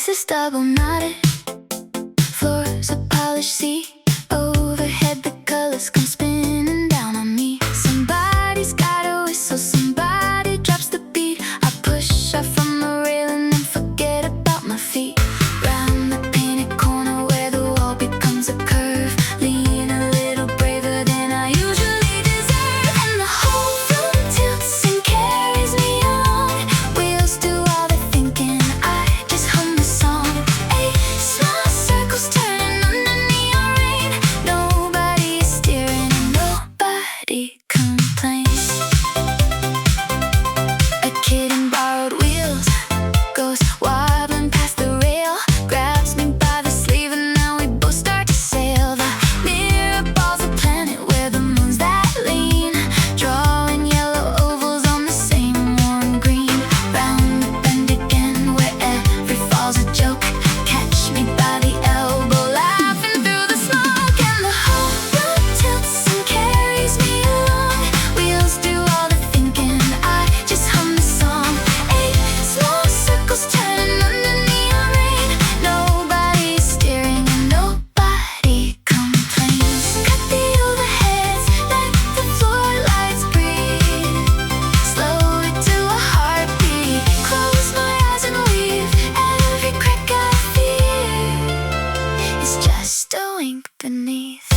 faces double knotted. Floors a polished sea. Overhead the colors come spinning down on me. Somebody's got a whistle, somebody drops the beat. I push off from the railing and forget about my feet. Round the painted corner where the wall becomes a curve. Lean a little braver than I usually deserve. And the whole room tilts and carries me along. Wheels do all the thinking, I just hum the song. Eight small circles turning under neon rain. Nobody is steering and nobody complains. A kid in borrowed wheels goes wobbling past the rail, grabs me by the sleeve, and now we both start to sail. The mirror ball's a planet where the moon's that lean, drawing yellow ovals on the same warm green. Round the bend again where every fall's a joke. Catch me by the elbow, laughing through the smoke. And the whole room tilts and carries me along. Wheels do all the thinking, I just hum the song. Eight small circles turning under neon rain. Nobody's steering and nobody complains. Cut the overheads, let the floor lights breathe. Slow it to a heartbeat. Close my eyes and weave. Every crack I fear is just a wink beneath.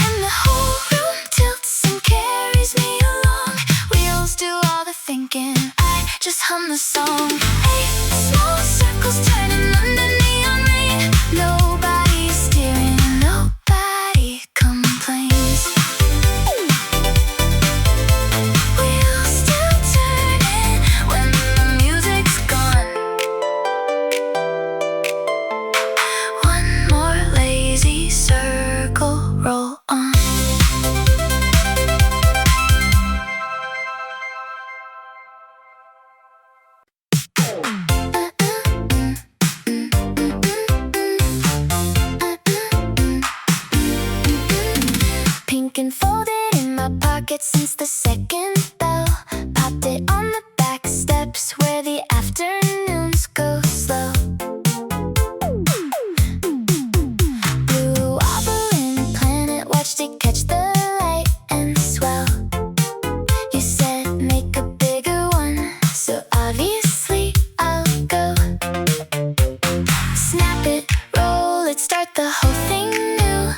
And the whole room tilts and carries me along. Wheels do all the thinking, I just hum the song. Eight small circles turning under neon rain. Nobody's steering, nobody complains. Wheels still turning when the music's gone. One more lazy circle, roll on. Pink and folded in my pocket since the second bell. Popped it on the back steps where the afternoons go slow. Blue wobbling planet, watched it catch the light and swell. You said make a bigger one, so obviously I'll go. Snap it, roll it, start the whole thing new.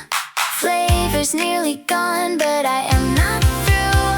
Flavor's nearly gone, but I am not through.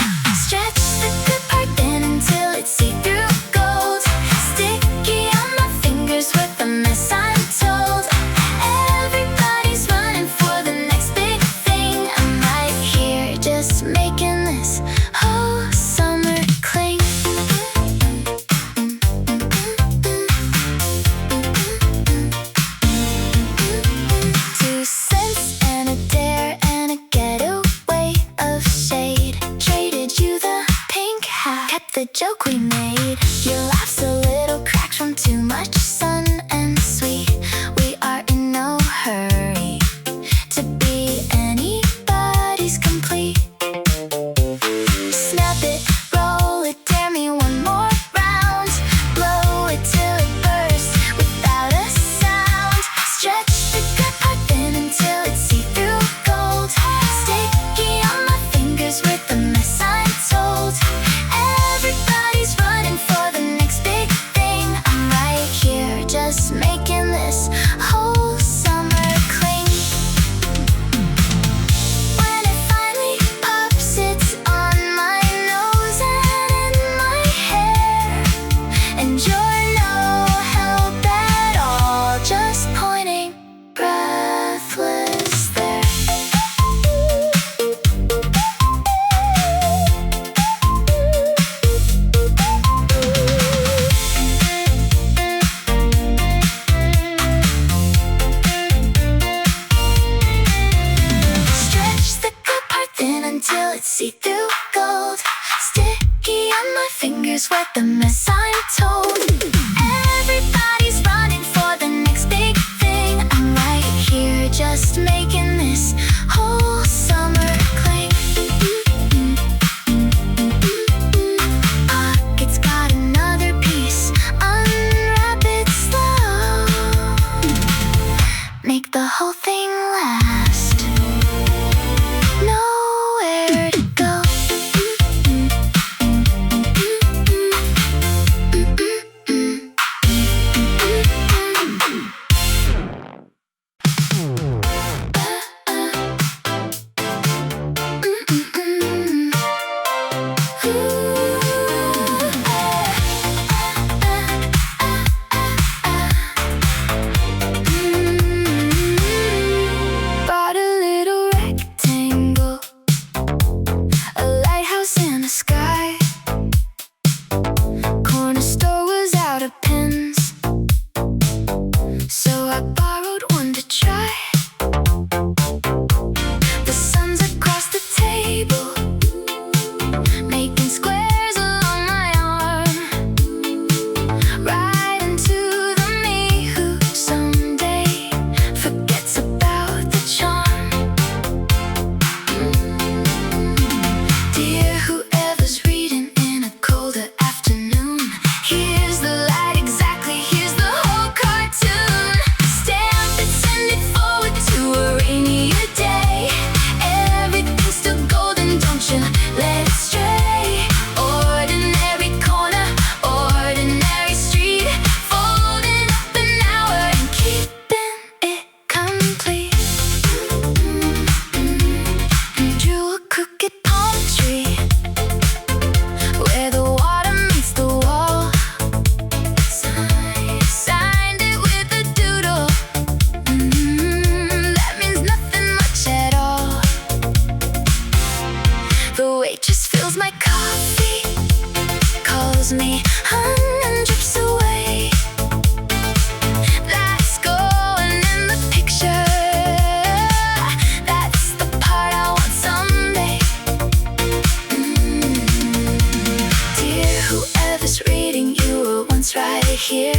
here.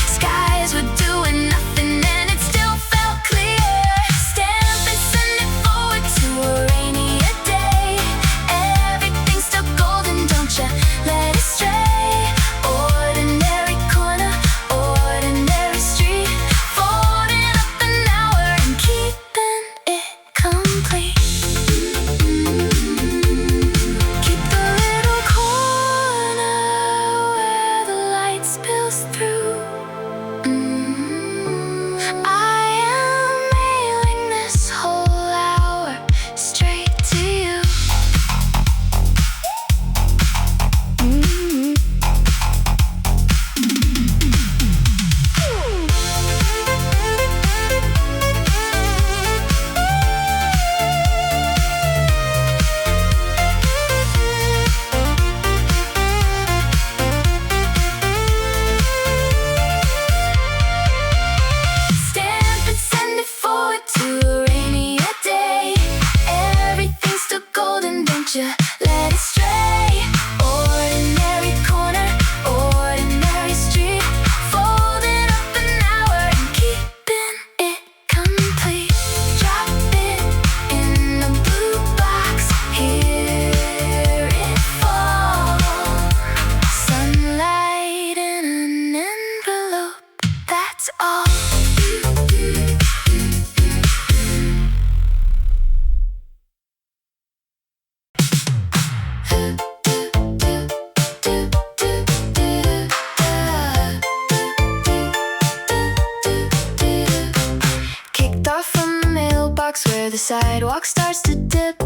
Skies were doing nothing and it still felt clear. Stamp and send it forward to a rainier day. Everything's still golden, don't you let it stray. Ordinary corner, ordinary street, folding up an hour and keeping it complete. Keep the little corner where the light spills through. I am mailing this whole hour straight to you. Stamp and send it forward to a rainier day. Everything's still golden, don't you let it stray. Ordinary corner, ordinary street, folding up an hour and keeping it complete. Drop it in a blue box, hear it fall. Sunlight in an envelope, that's all. Kicked off from the mailbox where the sidewalk starts to dip.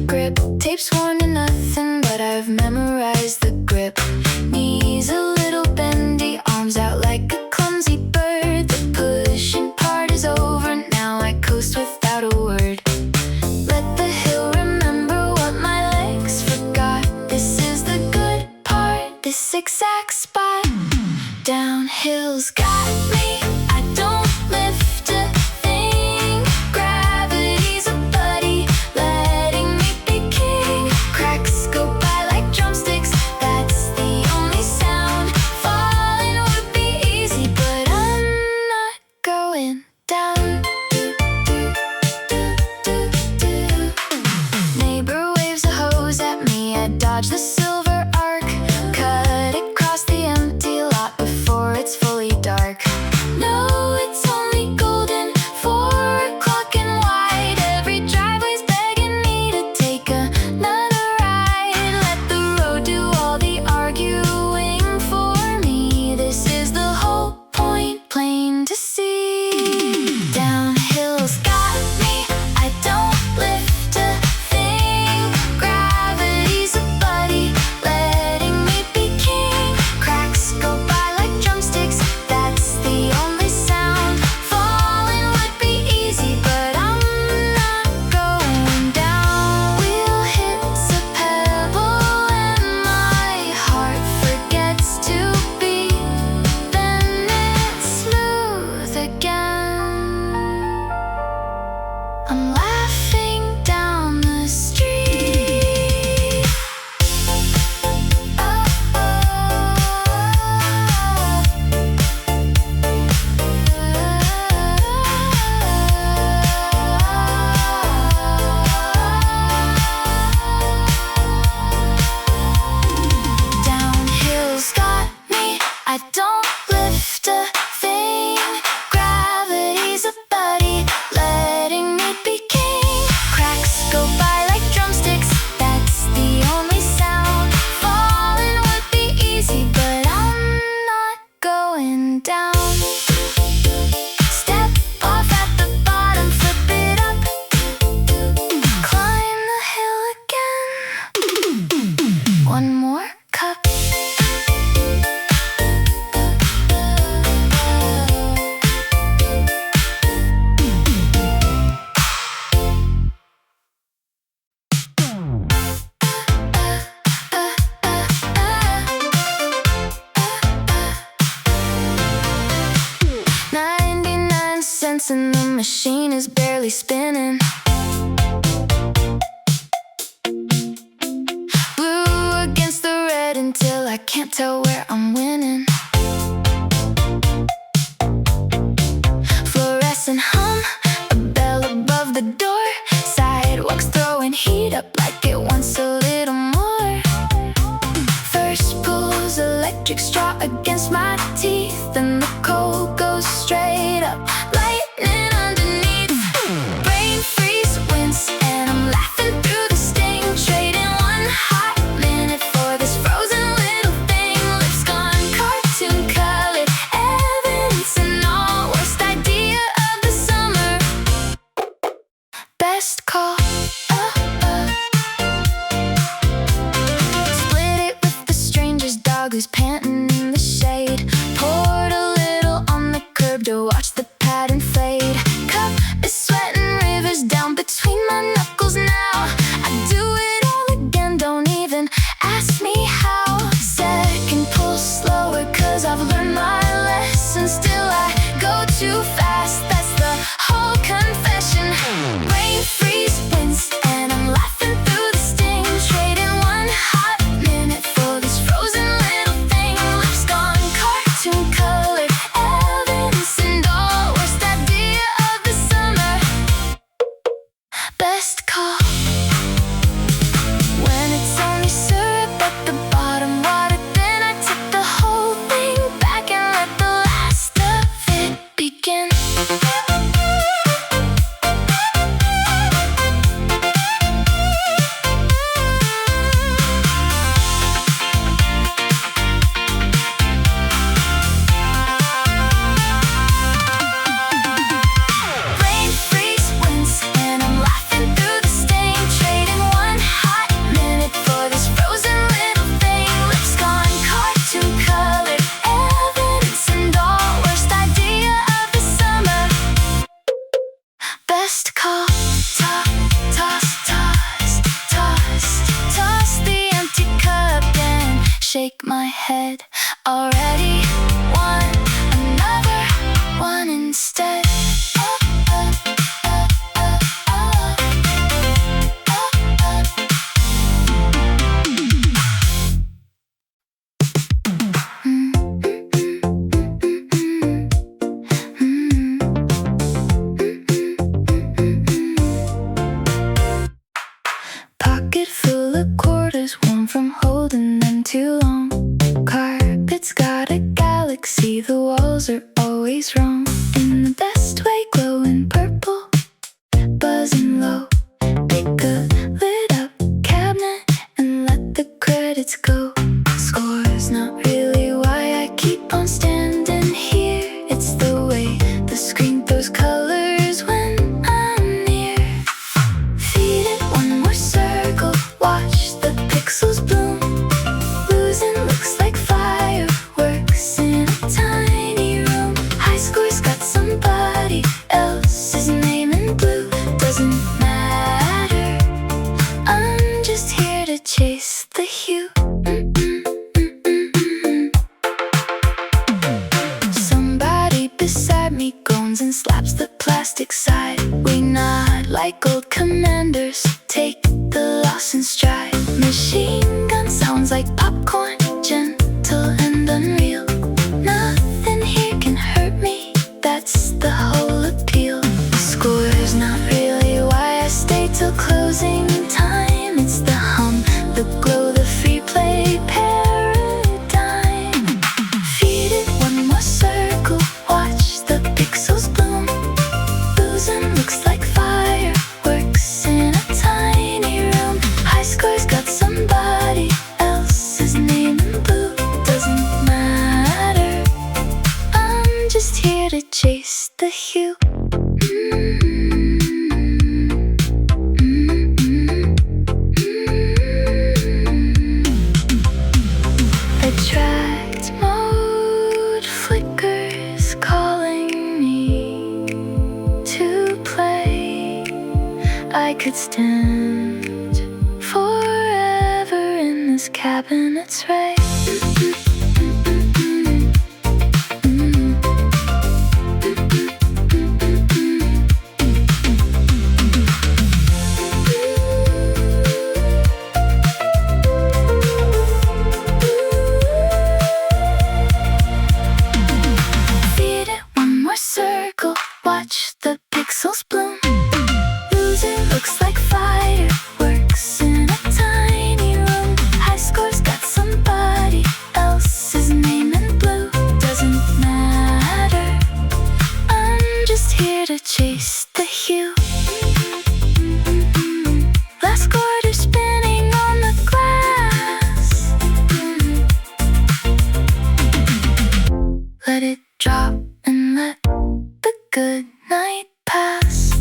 Grip tape's worn to nothing, but I've memorized the grip. Knees a little bendy, arms out like a clumsy bird. The pushing part is over, now I coast without a word. Let the hill remember what my legs forgot. This is the good part, this exact spot. Downhill's got me, I don't lift a thing. Gravity's a buddy, letting me be king. Cracks go by like drumsticks, that's the only sound. Falling would be easy, but I'm not going down. Neighbor waves a hose at me, I dodge the silver arc. Cut across the empty lot before it's fully dark. No, it's only golden, 4 o'clock and wide. Every driveway's begging me to take another ride. Let the road do all the arguing for me. This is the whole point, plain to see. Downhill's got me, I don't lift a thing. Gravity's a buddy, letting me be king. Cracks go by like drumsticks, that's the only sound. Falling would be easy, but I'm not going down. Wheel hits a pebble and my heart forgets to beat. Then it's smooth again. I'm laughing down the street. Downhill's got me, I don't lift a thing. Gravity's a buddy, letting me be king. Cracks go by like drumsticks, that's the only sound. Falling would be easy, but I'm not going down. Step off at the bottom, flip it up. Climb the hill again. One more cup. And the machine is barely spinning. Blue against the red until I can't tell where I'm winning. I've learned my lesson, still I go too fast. That's the whole confession. Rain, freeze, winds, and I'm laughing through the sting. Trading one hot minute for this frozen little thing. Lips gone cartoon colored, evanescent, all worst idea of the summer. Best call when it's only syrup at the bottom, water. Then I took the whole thing back and let the last of it begin. Rain, freeze, winds, and I'm laughing through the stain. Trading one hot minute for this frozen little thing. Lips gone cartoon colored, evanescent, all worst idea of the summer. Best call. Toss, toss, toss, toss the empty cup and shake my head. Already won another one instead. Pocket full of quarters, warm from holding them too long. Carpet's got a galaxy, the walls are always wrong. In the best way, glowing purple, buzzing low. Pick a lit up cabinet and let the credits go. Score's not really why I keep on standing here. It's the way the screen throws colors when I'm near. Feed it one more circle, watch the pixels bloom. Losing looks like fireworks in a tiny room. High score's got somebody else's name in blue. Doesn't matter, I'm just here to chase the hue. Somebody beside me groans and slaps the plastic side. We nod like old commanders, take the loss in stride. Machine gun sounds like popcorn, gentle and unreal. Nothing here can hurt me, that's the whole appeal. Score's not really why I stay till closing time. It's the hum, the glow, the free play paradigm. Feed it one more circle, watch the pixels bloom. Losing looks like fireworks in a tiny room. High score's got somebody else's name in blue. Doesn't matter, I'm just here to chase the hue. Attract mode flickers calling me to play. I could stand forever in this cabinet's ray. Feed it one more circle, watch the pixels bloom. Losing looks like fireworks in a tiny room. High score's got somebody else's name in blue. Doesn't matter, I'm just here to chase the hue. Last quarter spinning on the glass. Let it drop and let the good night pass.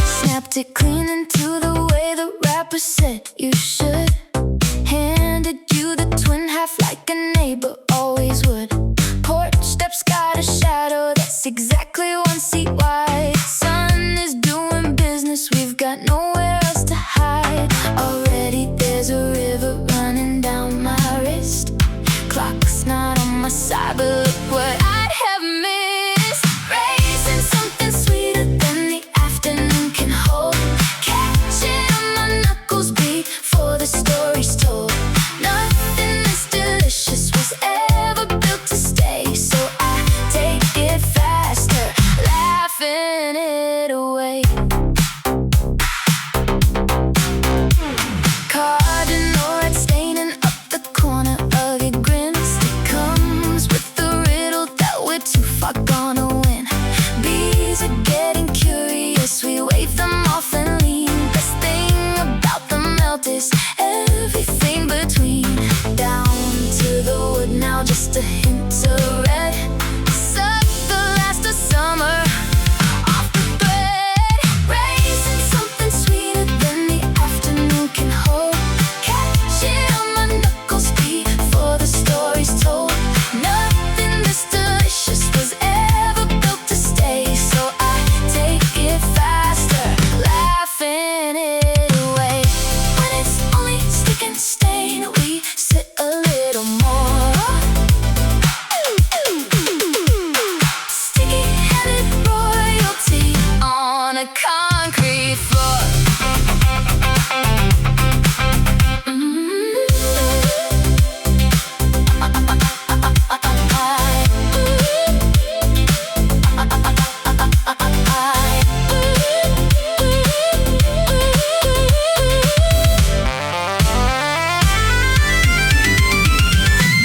Snapped it clean into the way the rapper said you should. Handed you the twin half like a neighbor always would. Porch steps got a shadow, that's exactly everyone see why. Sun is doing business, we've got nowhere else to hide. Already there's a river running down my wrist. Clock's not on my side, but look what I have missed. Racing something sweeter than the afternoon can hold. Catching on my knuckles before the story's told. Nothing this delicious was ever built to stay, so I take it faster, laughing it away. Cardinal red staining up the corner of your grin. It comes with the riddle that we're too far gonna win. Bees are getting curious, we wave them off and lean. Best thing about the melt is everything between. Down to the wood now, just a hint of red. Suck the last of summer off the bread. Racing something sweeter than the afternoon can hold. Catch it on my knuckles before the story's told. Nothing this delicious was ever built to stay, so I take it faster, laughing it away. When it's only stick and stain, we sit a little more. Sticky-headed royalty on a concrete floor.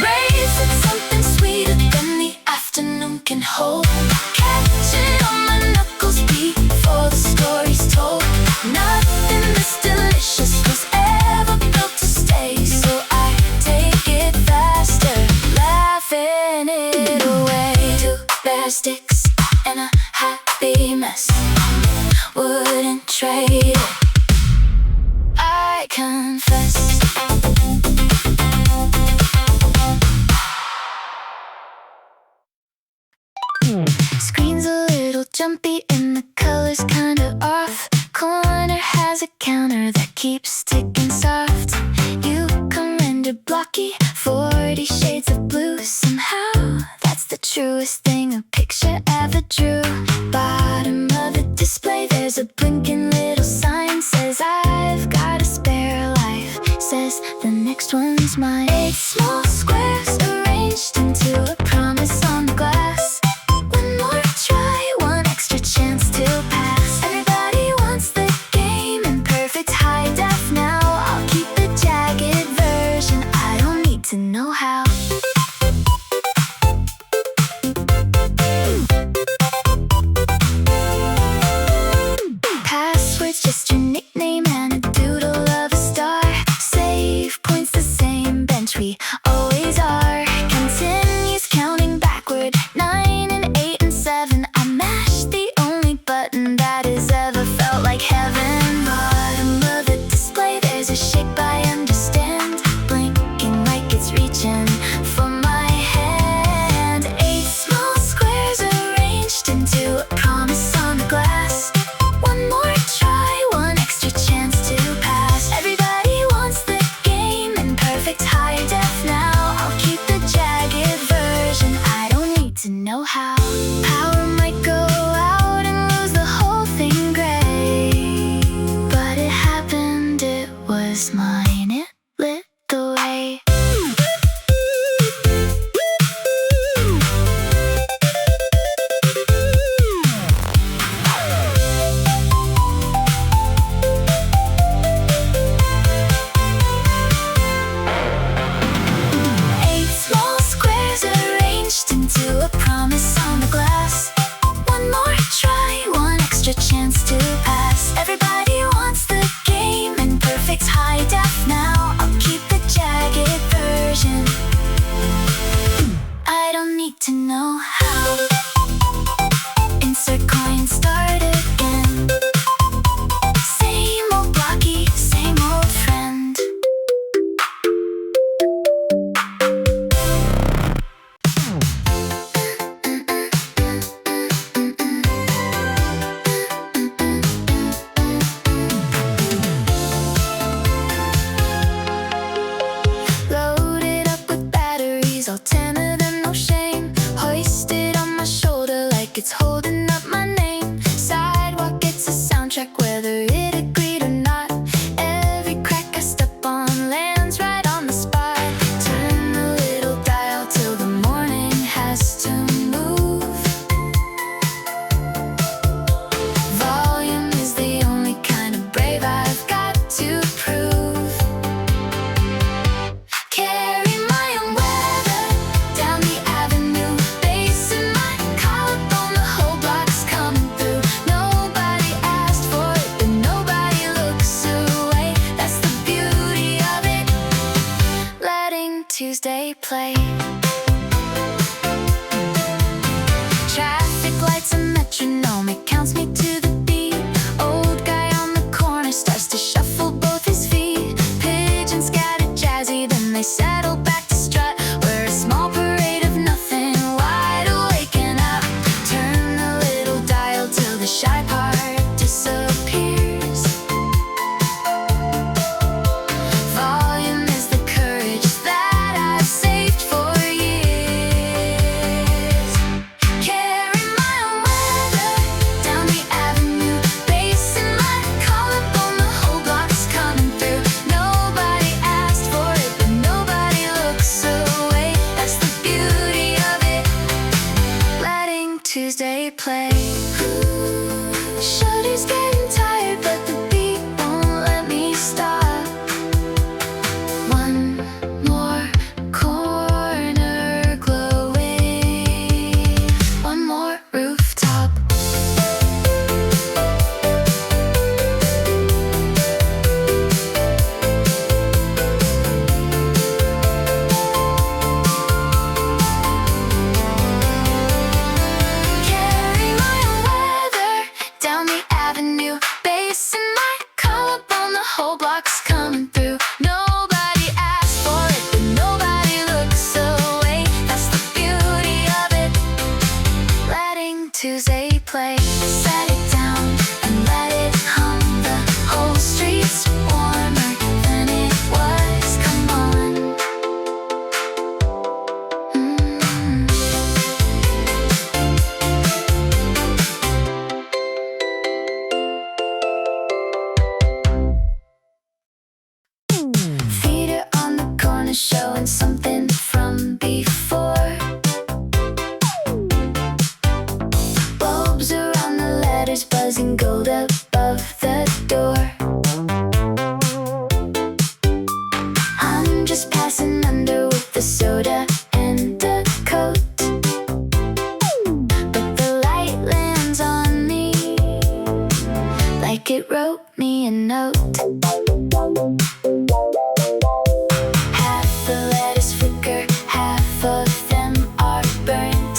Racing something sweeter than the afternoon can hold. Catch it on my knuckles before the story's told. Nothing this delicious was ever built to stay, so I take it faster, laughing it away. Two bare sticks and a happy mess, wouldn't trade it, I confess. Screen's a little jumpy and the color's kinda off. Corner has a counter that keeps ticking soft. You come rendered blocky, 40 shades of blue. Somehow that's the truest thing a picture ever drew. Bottom of the display there's a blinking little sign. Says I've got a spare life, says the next one's mine. 8 small squares arranged into a promise on the glass. One more try, one extra chance to pass. Everybody wants the game in perfect high def now. I'll keep the jagged version, I don't need to know how. Password's just your nickname and a doodle of a star. Save points the same bench we always are. Continues counting backward, 9 and 8 and 7. I mashed the only button that has ever felt like heaven. Bottom of the display there's a shape I understand, blinking like it's reaching for my hand. 8 small squares arranged into a promise on the glass. One more try, one extra chance to pass. Everybody wants the game in perfect high def now. I'll keep the jagged version, I don't need to know how. Power might go out and lose the whole thing gray, but it happened, it was mine, it lit the way. Shutter's getting tired, but the beat won't let me stop. One more corner glowing, one more rooftop. Carry my weather down the avenue, bass in my collarbone, the whole block's coming through. Nobody asked for it, but nobody looks away. That's the beauty of it. Letting Tuesday play. Set it down and let it hum. The whole street's warmer than it was. Come on. Theater on the corner showing something from before. Bulbs around the letters buzzing gold above the door. I'm just passing under with the soda and the coat, but the light lands on me like it wrote me a note. Half the letters flicker, half of them are burnt.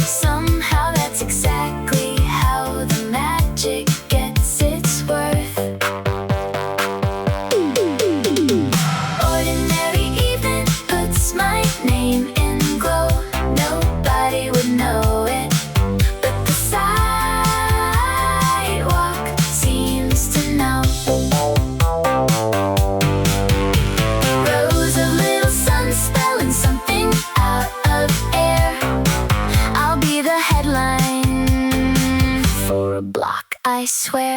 Somehow that's exactly how the magic gets its worth. Ordinary evening puts my name in glow. Nobody would know it, but the sidewalk seems to know. Rows of little suns spelling something out of air. I'll be the headline for a block, I swear.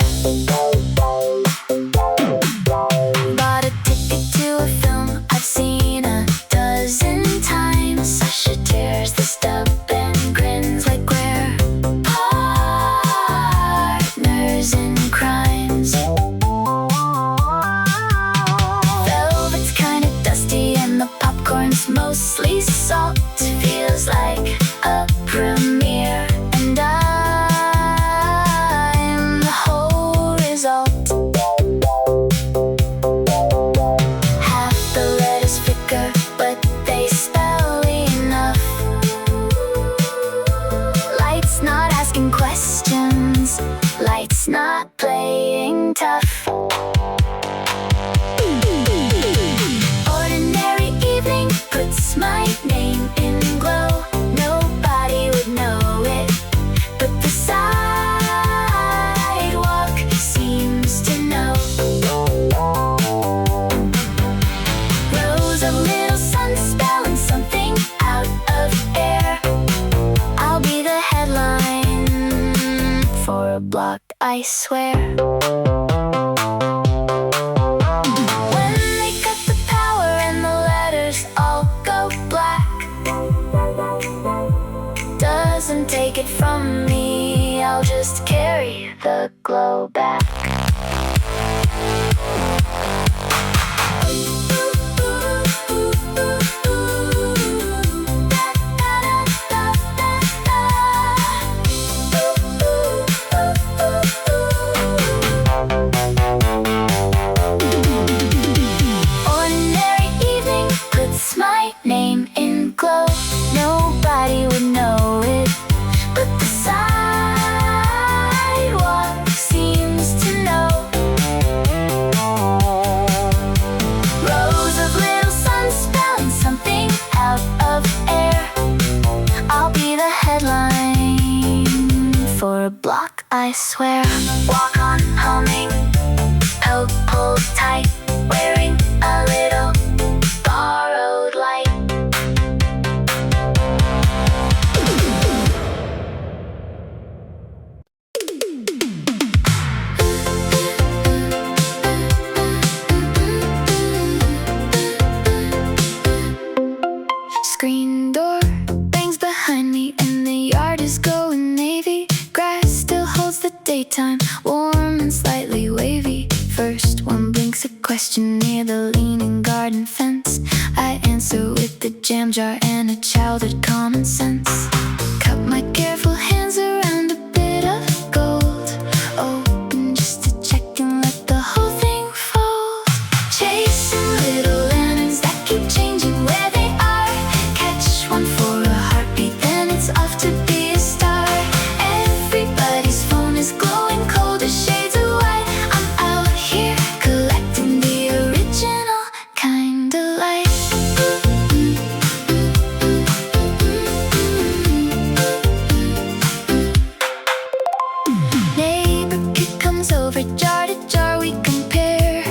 Bought a ticket to a film I've seen a dozen times. Sasha tears the stub and grins like we're partners in crimes. Velvet's kinda dusty and the popcorn's mostly salt. Feels like a premiere, and I'm the whole result. Half the letters flicker, but they spell enough. Light's not asking questions, light's not playing tough. Ordinary evening puts my name in glow. Nobody would know it, but the sidewalk seems to know. Rows of little suns spelling something out of air. I'll be the headline for a block, I swear. When they cut the power and the letters all go black, doesn't take it from me, I'll just carry the glow back. Ordinary evening puts my name in glow. Nobody would know it, but the sidewalk seems to know. Rows of little suns spelling something out of air. I'll be the headline for a block, I swear. Walk on humming, poke pulled tight, wearing a little borrowed light. Screen door bangs behind me and the yard is daytime, warm and slightly wavy. First one blinks a question near the leaning garden fence. I answer with the jam jar and a childhood common sense. Cup my careful hands around a bit of gold, open just to check and let the whole thing fold. Chasing little lanterns that keep changing where they are. Catch one for a heartbeat, then it's off to be a star. Everybody's phone is glowing cold as shades of white. I'm out here collecting the original kind of light. Neighbor kid comes over, jar to jar we compare.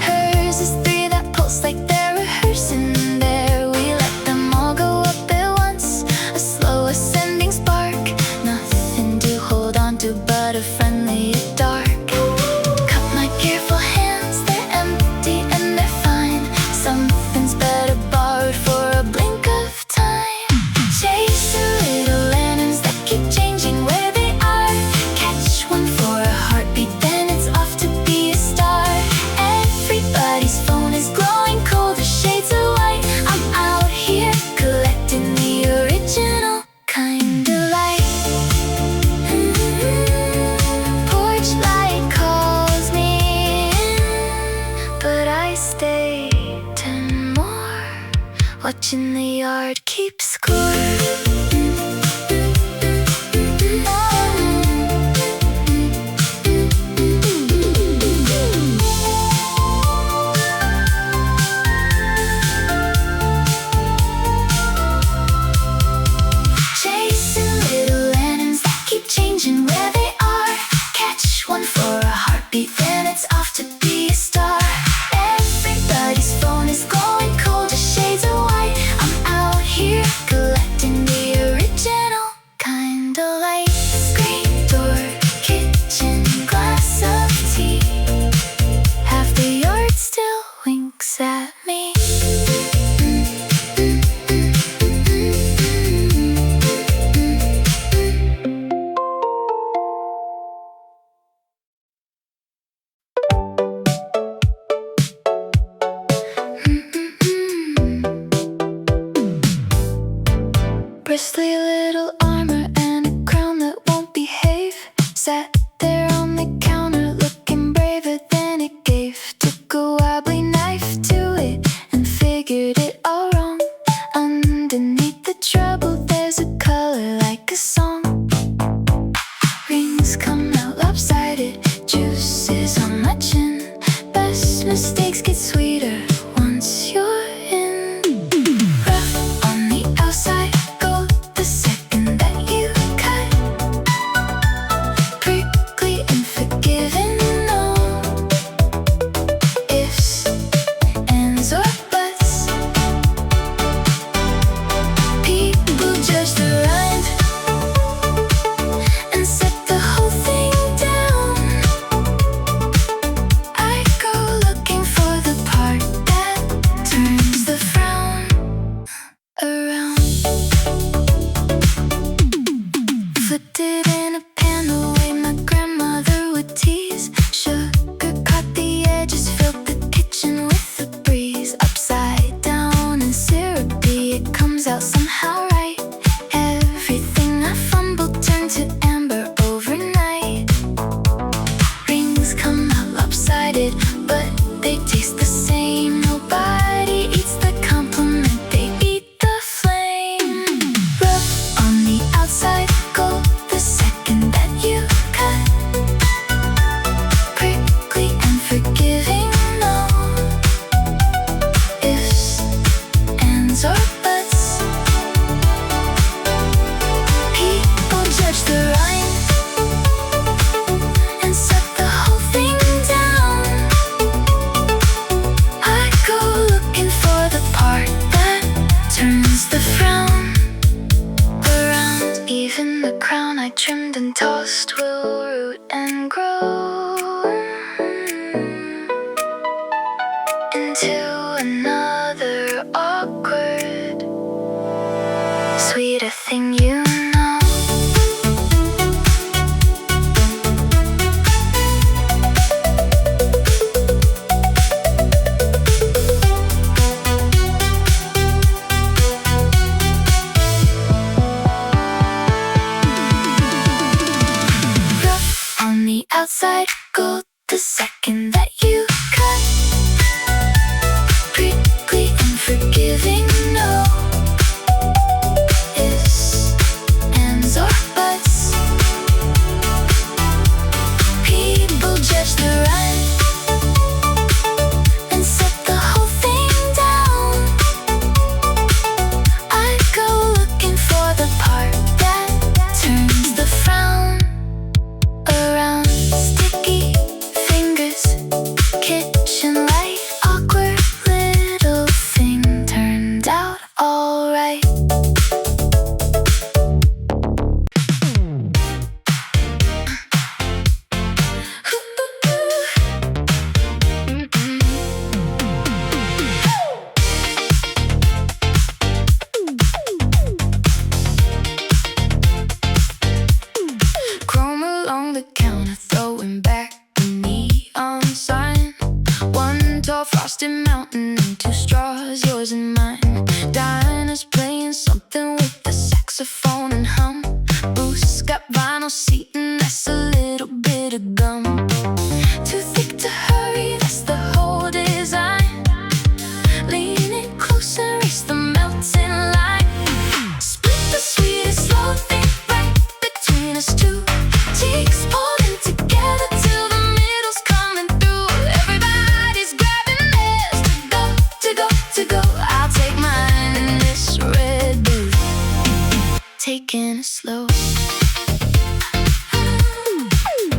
Hers is three that pulse like they're rehearsing there. We let them all go up at once, a slow ascending spark. Nothing to hold on to but a friendly dark. Cup my careful hands, they're empty and they're fine. Something's better borrowed for a blink of time. Chasing little lanterns that keep changing where they are. Catch one for a heartbeat, then it's off to be a star. Everybody's phone is glowing cold as shades of white. I'm out here collecting the original kind of light. Porch light calls me in, but I stay 10 more, watching the yard keep score. Chasing little lanterns that keep changing where they are. Catch one for a heartbeat, then it's off to be a star. Everybody's phone is glowing cold as shades of white. I'm out here collecting the original kind of light. Screen door, kitchen, glass of tea. Half the yard still winks at me. Bristly little armor and a crown that won't behave. Sat there on the counter looking braver than it gave. Took a wobbly knife to it and figured it all wrong. Underneath the trouble there's a color like a song. Rings come out lopsided, juices on my chin. Best mistakes get sweeter once you're in. Rough on the outside, gold the second that you cut. Prickly and forgiving, no ifs, ands or buts. People judge the rind and set the whole thing down. I go looking for the part that turns the frown around. Flipped it in a pan the way my grandmother would tease. Sugar caught the edges, filled the kitchen with a breeze. Upside down and syrupy, it comes out somehow right. Everything I fumbled turned to amber overnight. Rings come out lopsided, but they taste the same. Nobody eats the compliment, they eat the flame. Rough on the outside, gold the second that you cut. Prickly and forgiving, no ifs, ands or buts. People judge the rind and set the whole thing down. I go looking for the part that turns the frown around. Even the crown I trimmed and tossed will root and grow into another awkward, sweeter thing you know. outside gold the second that you cut. Prickly and forgiving, no ifs, ands, or buts. People judge the run and set the whole thing down. I go looking for the part that turns the frown around. Sticky fingers, kitchen light, awkward little thing turned out alright. Chrome along the counter, throwing back the neon sign. One tall frosted mountain and two straws, yours and mine. Diners playing something with the saxophone and hum. Booth's got vinyl seating, that's a little bit of gum. Too thick to hurry, that's the whole design. Leaning closer, race the melting line. Split the sweetest slow thing right between us two. Cheeks pulling together till the middle's coming through. Everybody's grabbing theirs to go, to go, to go. I'll take mine in this red booth, taking it slow.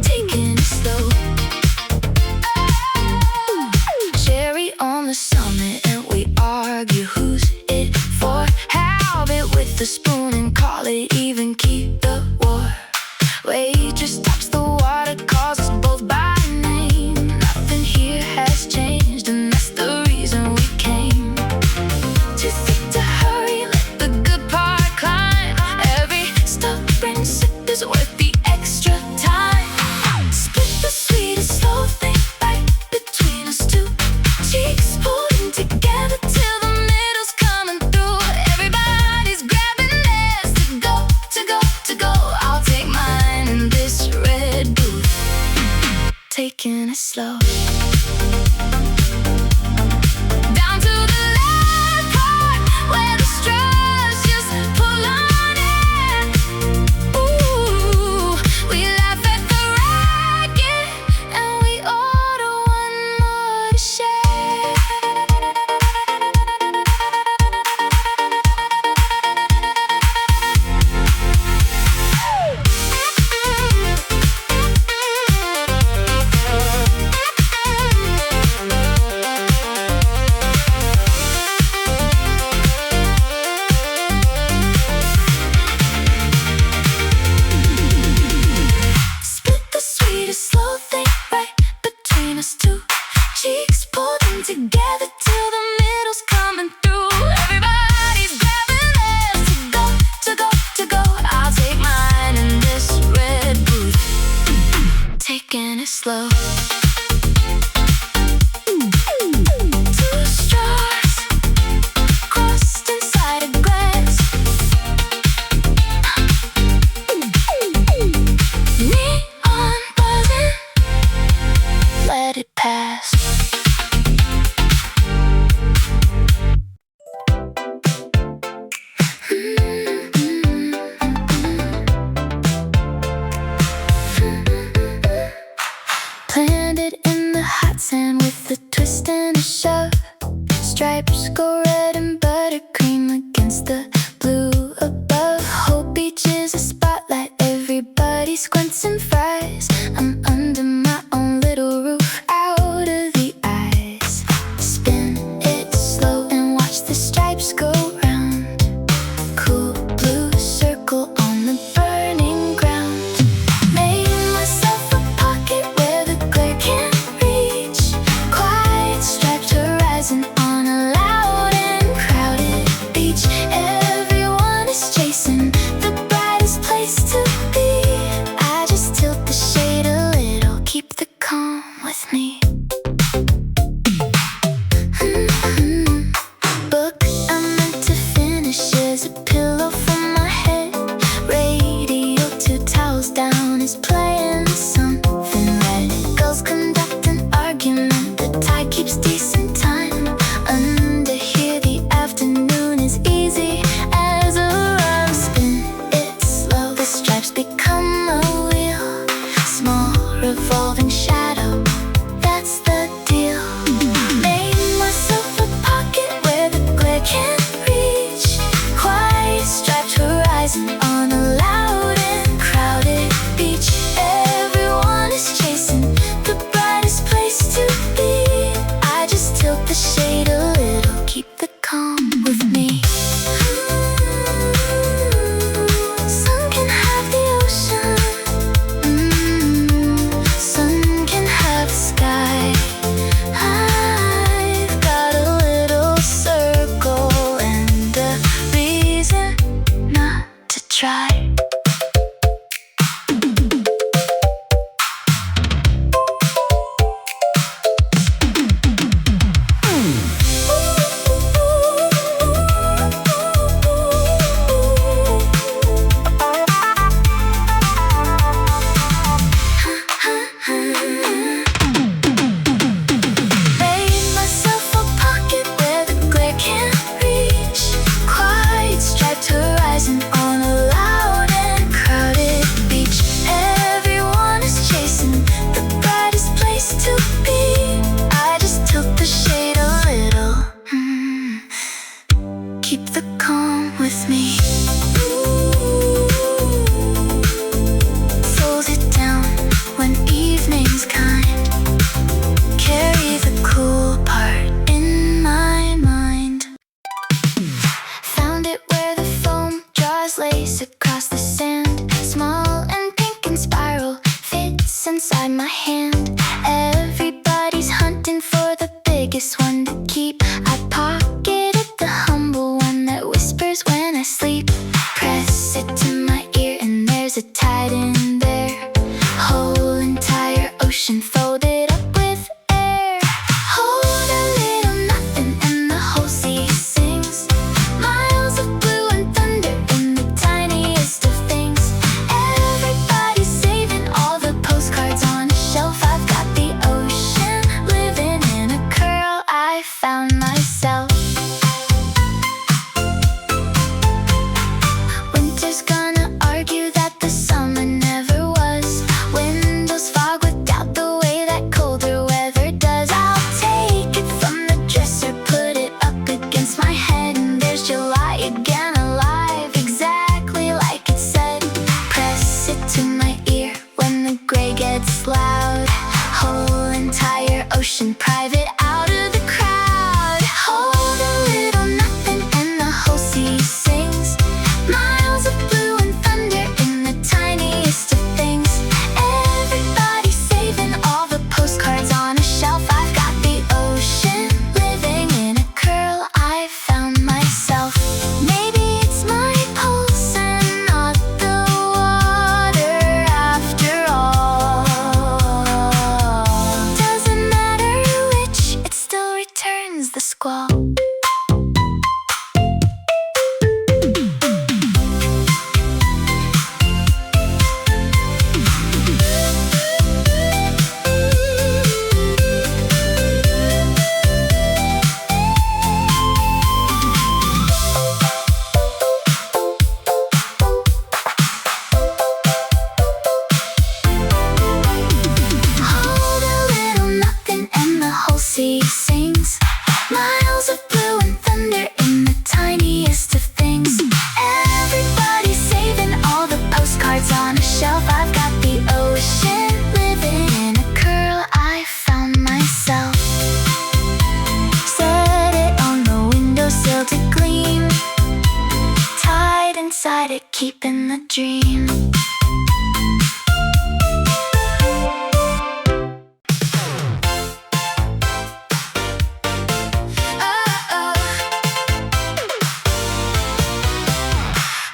Taking it slow. Cherry on the summit and we argue who's it for. Have it with the spoon and call it even, keep the war. Waitress tops the water, calls us both by name. Nothing here has changed and that's the reason we came. Too thick to hurry, let the good part climb. Every stubborn sip is worth the extra time. Split the sweetest slow thing right between us two. Cheeks pulling together till the middle's coming through. Everybody's grabbing theirs to go, to go, to go. I'll take mine in this red booth, taking it slow. Down to the last part where the straws just pull on in. Ooh, we laugh at the racket and we order one more to share. Split the sweetest slow thing right between us two. Cheeks pulled in together till the middle's coming through. Everybody's grabbing theirs to go, to go, to go. I'll take mine in this red booth, taking it slow. Two straws crossed inside a glass. Neon buzzing, let it pass. Planted in the hot sand with a twist and a shove. Stripes go red and buttercream against the blue above. Whole beach is a spotlight, everybody squints and fries. I'm under my own little roof, out of the eyes. Spin it slow and watch the stripes go round. Cool blue circle on the burning ground. Made myself a pocket where the glare can't reach. Quiet striped horizon on a loud and crowded beach. Everyone is chasing the brightest place to be. I just tilt the shade revolving shadow, that's the deal. Made myself a pocket where the glare can't reach. Quiet striped horizon on a loud and crowded beach. Everyone is chasing the brightest place to be. I just tilt the shade a little, keep the calm with me. Sun can have the ocean, sun can have the sky. I've got a little circle and a reason not to try. Made myself a pocket where the glare can't reach. Quiet striped horizon on a loud and crowded beach. Everyone is chasing the brightest place to be. I just tilt the shade a little, keep the calm with me. Fold it down when evening's kind. Carry the cool part in my mind. Found it where the foam draws lace across the sand. Small and pink and spiral, fits inside my hand. Everybody's hunting for the biggest one to keep. I pocketed the humble one that whispers when I sleep. Press it to my ear and there's a tide in there. Whole entire ocean folded up with air. Hold a little nothing and the whole sea sings. Miles of blue and thunder in the tiniest of things. Everybody's saving all the postcards on a shelf. I've got the ocean living in a curl. I found myself. Winter's gonna argue that the summer never was. Windows fog without the way that colder weather does. I'll take it from the dresser, put it up against my head, and there's July again, alive, exactly like it said. Press it to my ear when the gray gets loud. Whole entire ocean private out of the crowd. Hold a little nothing and the whole sea sings. Miles of blue and thunder in the tiniest of things. Everybody's saving all the postcards on a shelf. I've got the ocean living in a curl. I found myself. Maybe it's my pulse and not the water after all. Doesn't matter which, it still returns the squall. Hold a little nothing and the whole sea sings. Miles of blue and thunder in the tiniest of things. Everybody's saving all the postcards on a shelf. I've got the ocean living in a curl. I found myself. Set it on the windowsill to gleam. Tied inside it, keeping the dream.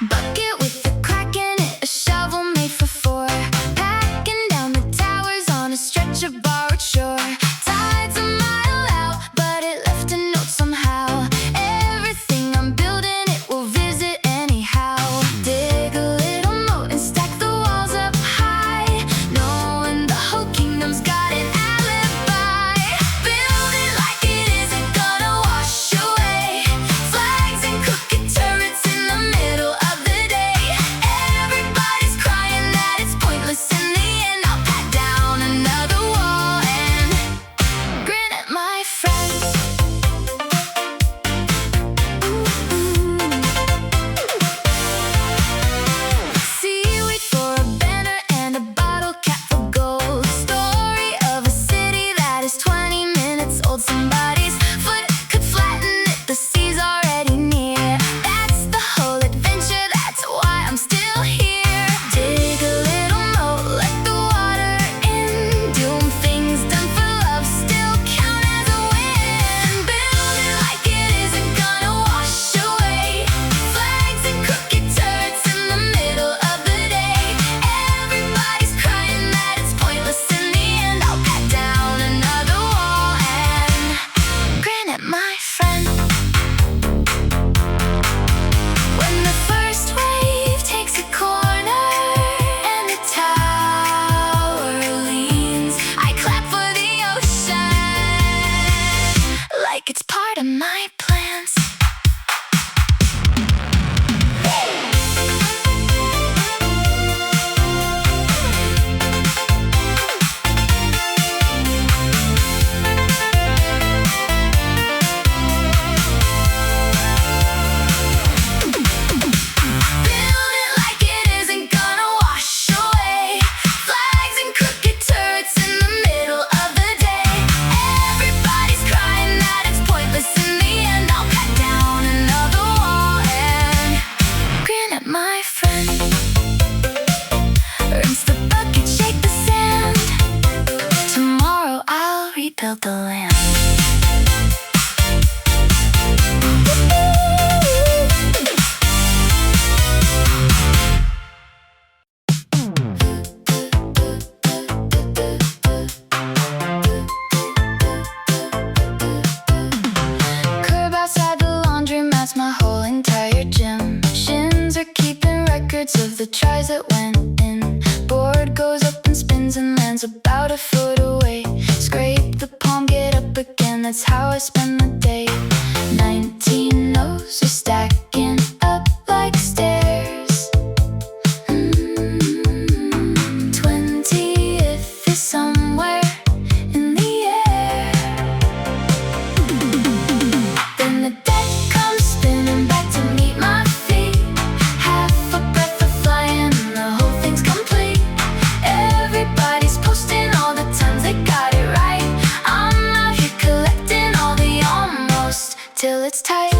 Bucket with a crack in it, a shovel made for four. Packing down the towers on a stretch of borrowed shore. Tide's a mile out, but it left a note somehow. Everything I'm building, it will visit anyhow. Dig a little moat and tilled the land. Curb outside the laundromat's my whole entire gym. Shins are keeping records of the tries that went in. Board goes up and spins and lands about a foot away. Scrape the palm, get up again, that's how I spend the day. 19 no's are stacking up like stairs. 20th is somewhere in the air. Then the deck comes spinning back to meet my feet. Half a breath of flying and the whole thing's complete. Everybody's posting all the times they got it right. I'm out here collecting all the almost till it's tight.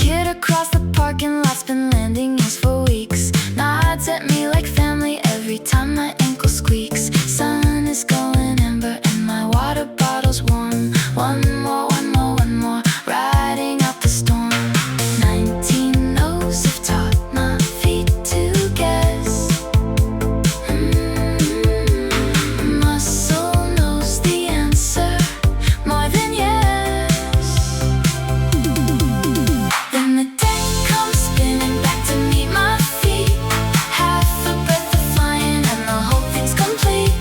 Kid across the parking lot's been landing ears for weeks. Nods at me like family every time my ankle squeaks. Sun is going amber and my water bottle's warm. One more, one more, one more, riding out the storm. 19 no's have taught my feet to guess. Muscle knows the answer more than yes. Then the deck comes spinning back to meet my feet. Half a breath of flying and the whole thing's complete.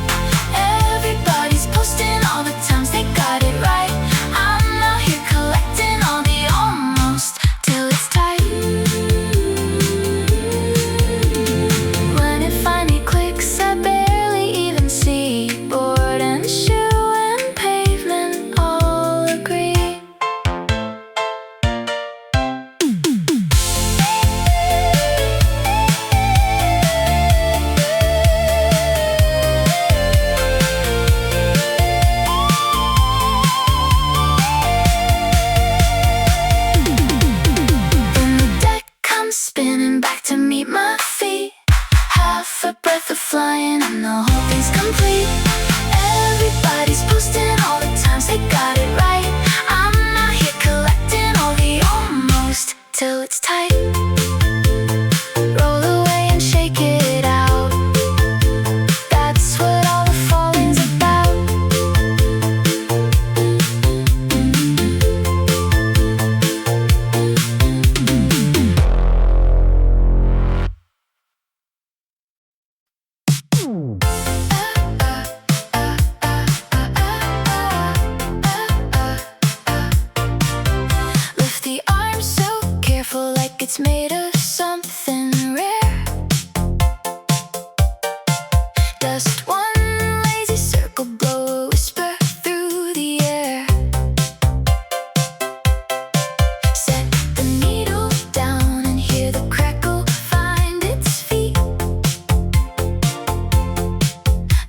Everybody's posting all the times they got it right. I'm out here collecting all the almost till it's tight. When it finally clicks, I barely even see. Board and shoe and pavement all agree. Then the deck comes spinning back to meet my feet. Half a breath of flying and the whole thing's complete. Everybody's posting all the times they got it right. I'm out here collecting all the almost till it's tight. Roll away and shake it out. That's what all the falling's about. Lift the arms so careful like it's made of something rare. Dust one lazy circle, blow a whisper through the air. Set the needle down and hear the crackle find its feet.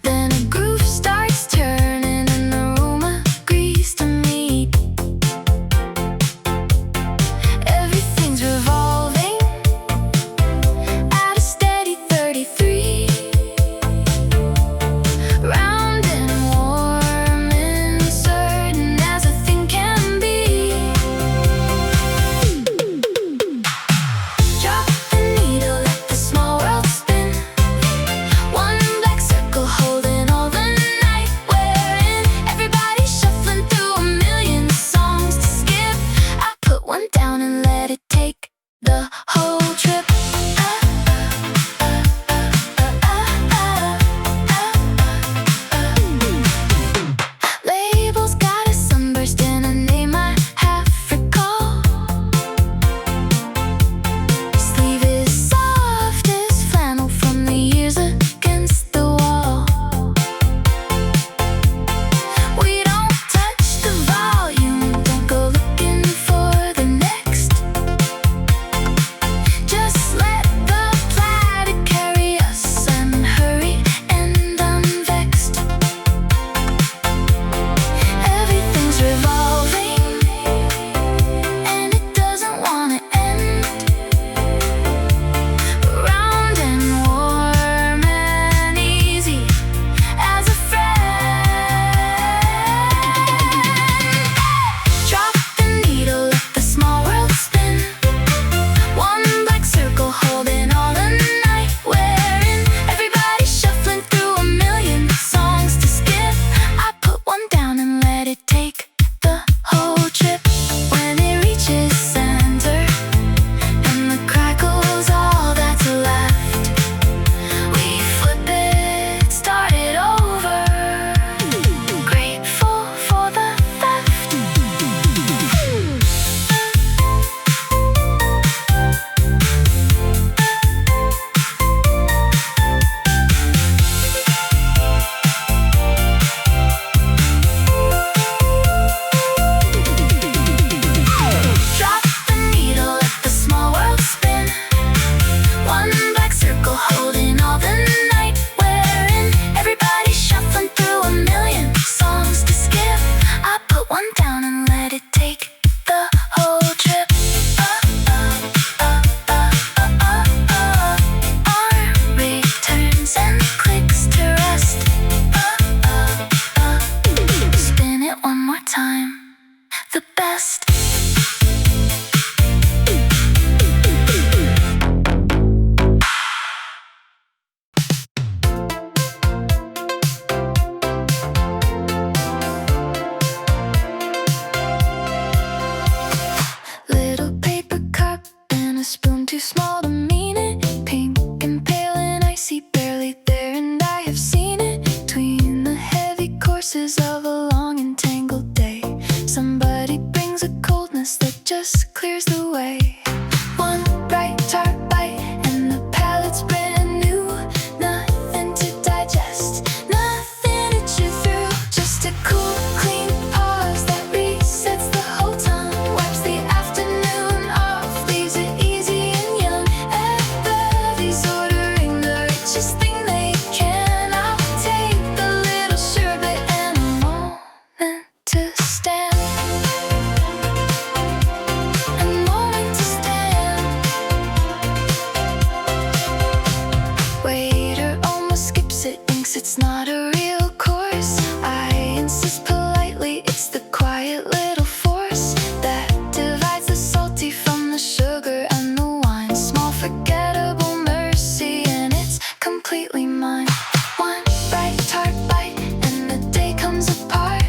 Then a groove starts turning and the room agrees to meet. Everything's revolving at a steady 33. Round and warm and certain as a thing can be. Drop the needle, let the small world spin. One black circle holding all the night we're in. Everybody shuffling through a million songs to skip. I put one down and let it take the whole trip. Labels got a sunburst in a name I half recall. Sleeve is soft as flannel from the years against the wall. We don't touch the volume, don't go looking for the next. away. One bright tart bite and the palate's brand new. Nothing to digest, nothing to chew through. Just a cool, clean pause that resets the whole tongue. Wipes the afternoon off, leaves it easy and young. Everybody's ordering the richest thing they can. I'll take the little sherbet and a moment to stand. A moment to stand. Waiter almost skips it, thinks it's not a real course. I insist politely, it's the quiet little force that divides the salty from the sugar and the wine. Small forgettable mercy and it's completely mine. One bright tart bite and the day comes apart.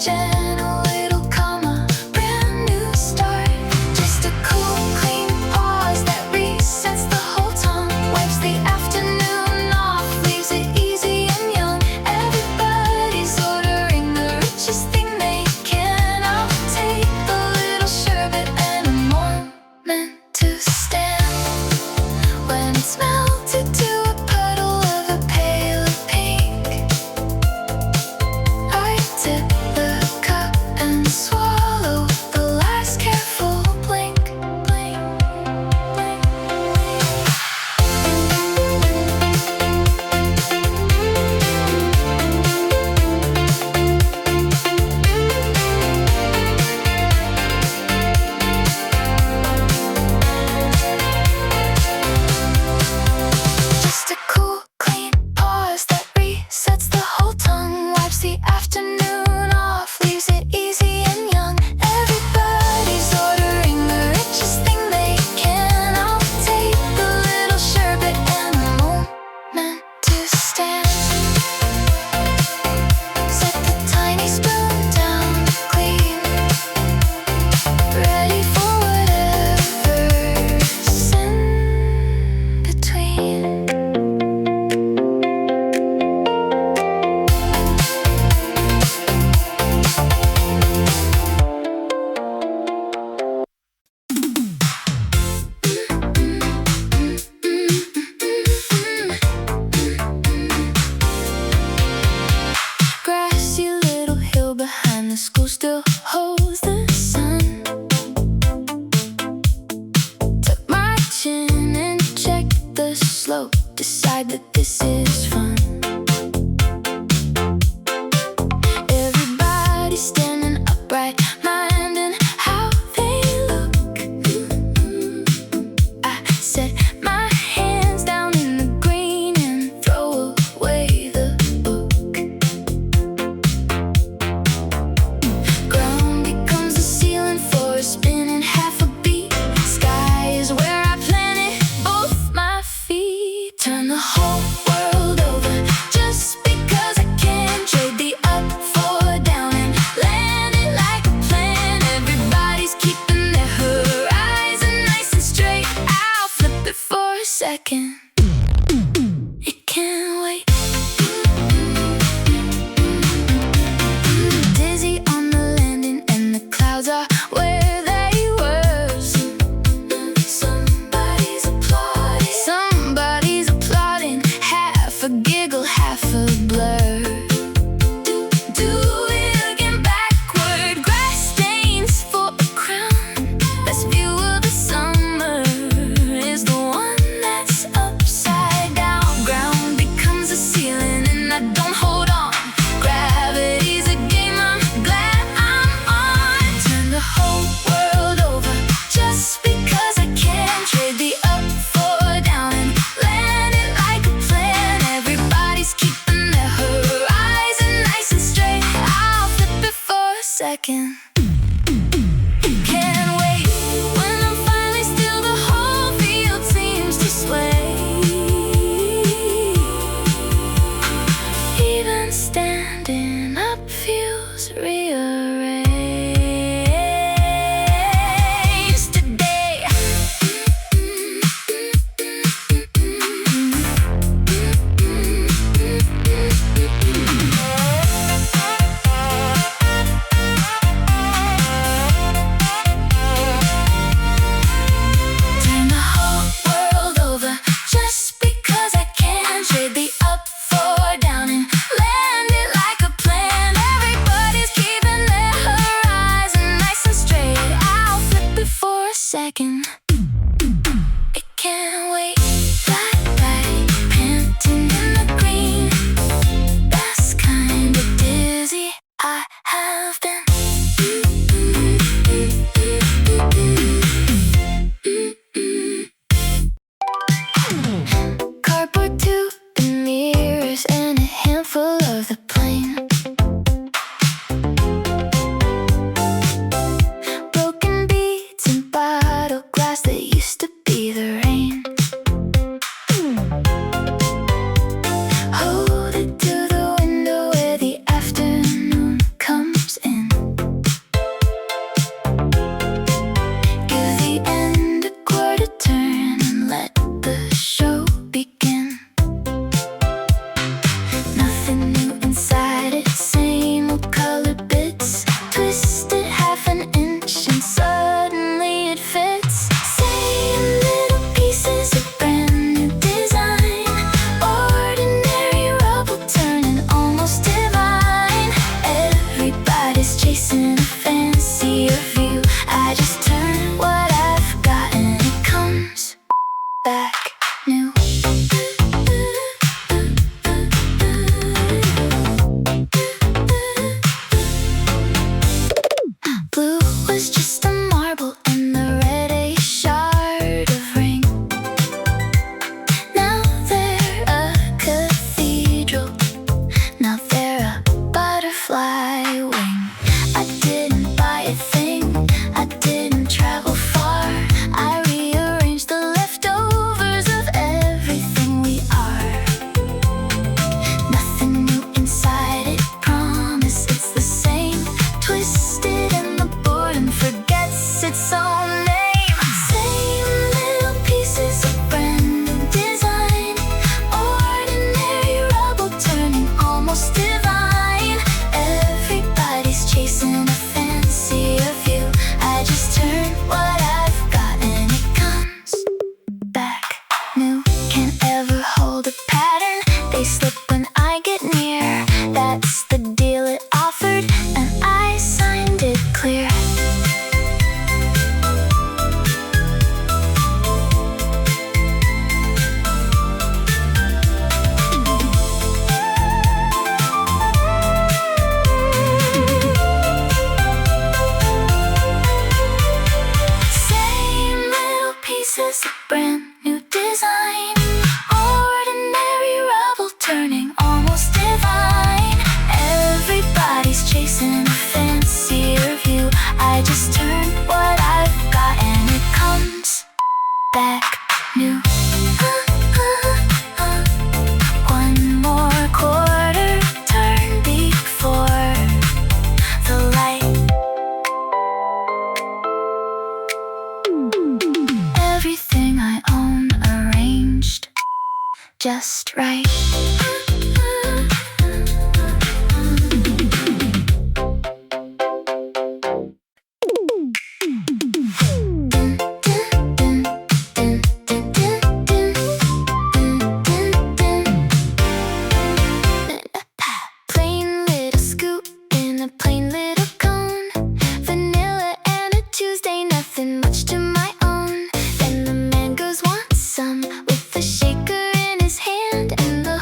Gentle little comma, brand new start. Just a cool, clean pause that resets the whole tongue. Wipes the afternoon off, leaves it easy and young. Everybody's ordering the richest thing they can. I'll take the little sherbet and a moment to stand. When it's melted to a puddle of a pale pink, I tip the cup and swallow the last careful blink, blink, blink. Just a cool, clean pause that resets the whole tongue. Wipes the afternoon off, leaves it easy and young. Everybody's ordering the richest thing they can. I'll take the little sherbet and a moment to stand. Set the tiny spoon down clean, ready for whatever's in between. Grassy little hill behind the school still holds the sun. Tuck my chin and check the slope. Decide that this is fun. Everybody standing upright, minding how they look. I set my hands down in the green and throw away the book. Ground becomes the ceiling for a spinning half a beat. Sky is where I planted both my feet. Turn the whole world over, room. It can't wait. Black light, panting in the green. That's kind of dizzy. I have been. Cardboard tube and mirrors and a handful of the plane. Broken beads and bottle glass that used to be the rain. Hold it to the window where the afternoon comes in. Give the end a quarter turn and let the show begin. Nothing new inside it, same old colored bits, twisted half an inch and suddenly it fits. Same little pieces of brand new design, ordinary rubble turning almost divine. Everybody's chasing a fancier view. I just turn what I've got and it comes back new. Blue was just a marble and the red a shard of ring. Now they're a cathedral. Now they're a butterfly wing. I didn't buy a thing. I didn't travel far. I rearranged the leftovers of everything we are. Nothing new inside it, promise it's the same. Twisted and the boredom forgets its own name. Same little pieces of brand new design, ordinary rubble turning almost divine. Everybody's chasing a fancier view. I just turn what I've got and it comes back new. Can't ever hold a pattern, they slip when I get near. That's the deal it offered and I signed it clear. Same little pieces of brand new design, ordinary rubble turning almost divine. Everybody's chasing a fancier view. I just turn what I've got and it comes back new. One more quarter turn before the light. Everything I own arranged just right. Plain little scoop in a plain little cone. Vanilla and a Tuesday, nothing much to my own. Then the man goes, want some, with the shaker in his hand and the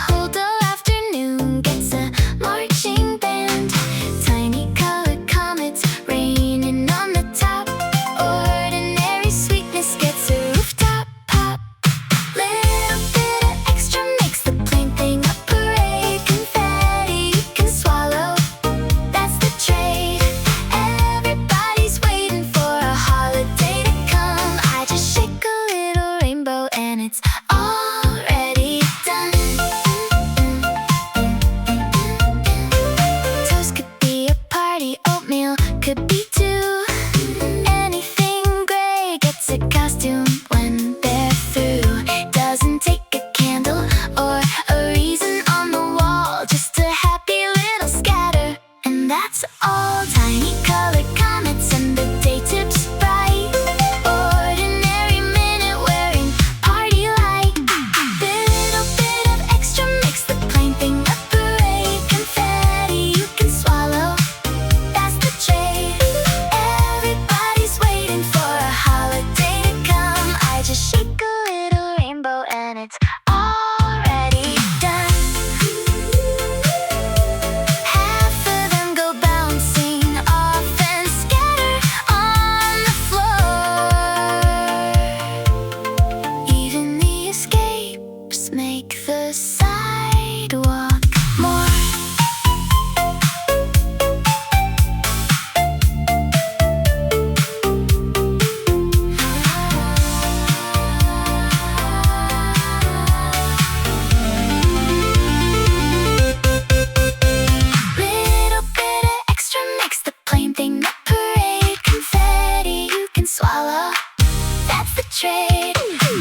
trade.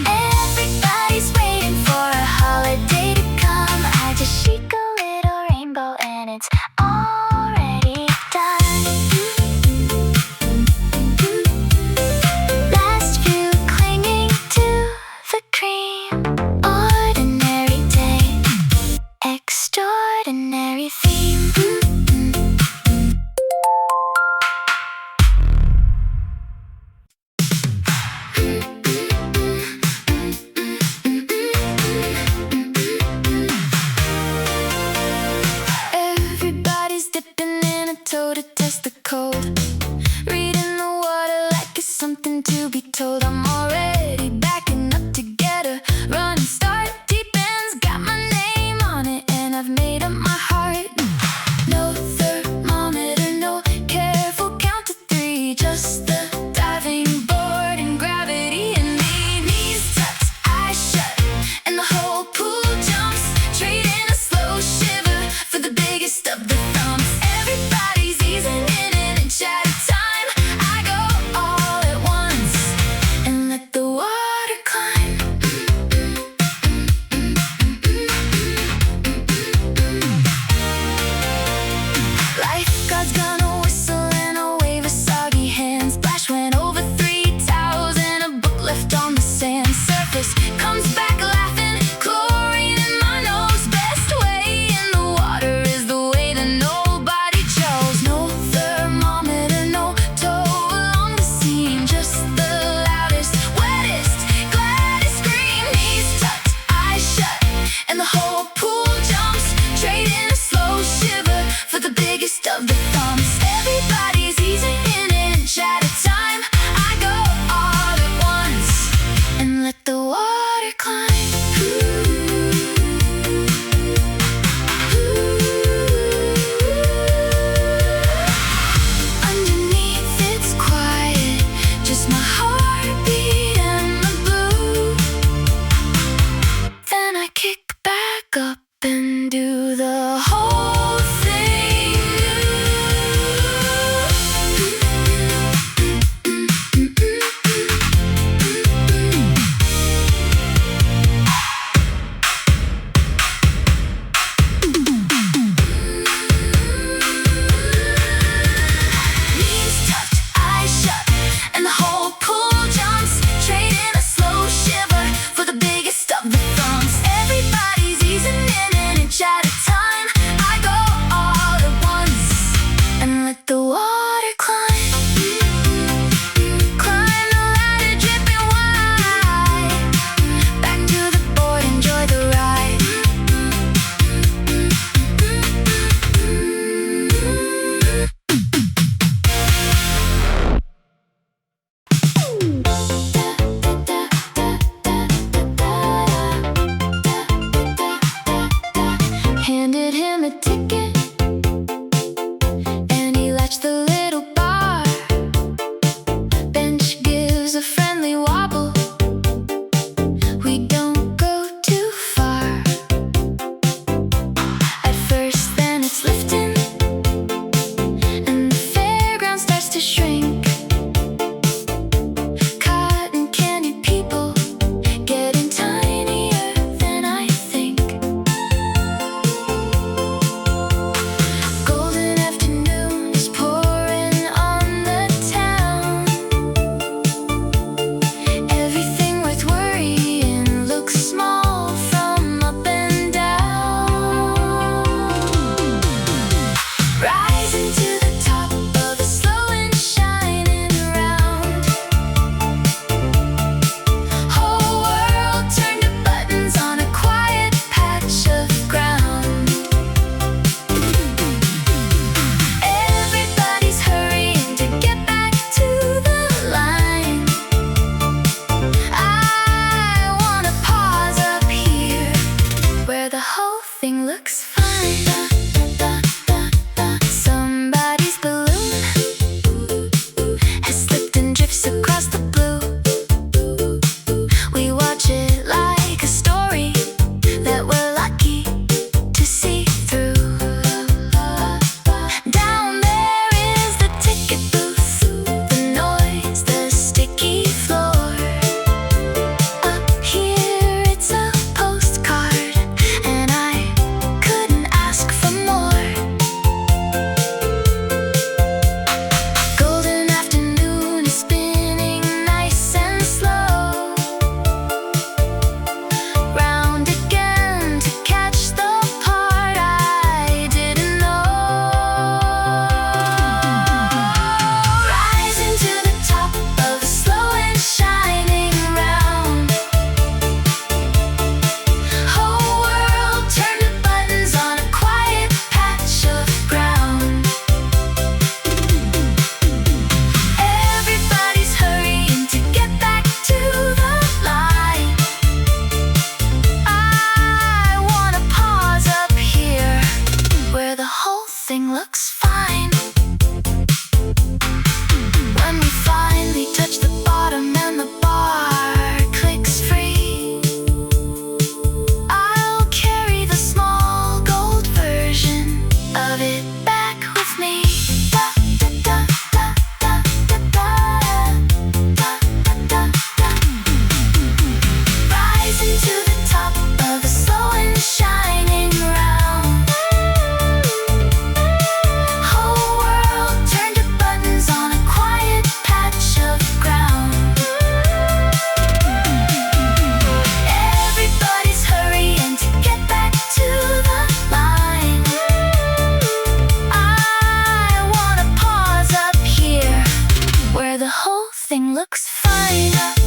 Everybody's waiting for a holiday to come. I just shake a little rainbow and it's already done. Last few clinging to the cream. Ordinary day, extraordinary theme. Everybody's dipping in a toe to test the cold. Reading the water like it's something to be told. I'm already backing up to get a running start. Deep end's got my name on it and I've made up my heart. No thermometer, no careful count to 3. Just the diving board and gravity and me. Knees tucked, eyes shut, and the whole pool jumps. Trading a slow shiver for the biggest of the thumps. Everybody's easing in an inch at a time. I go all at once and let flying up.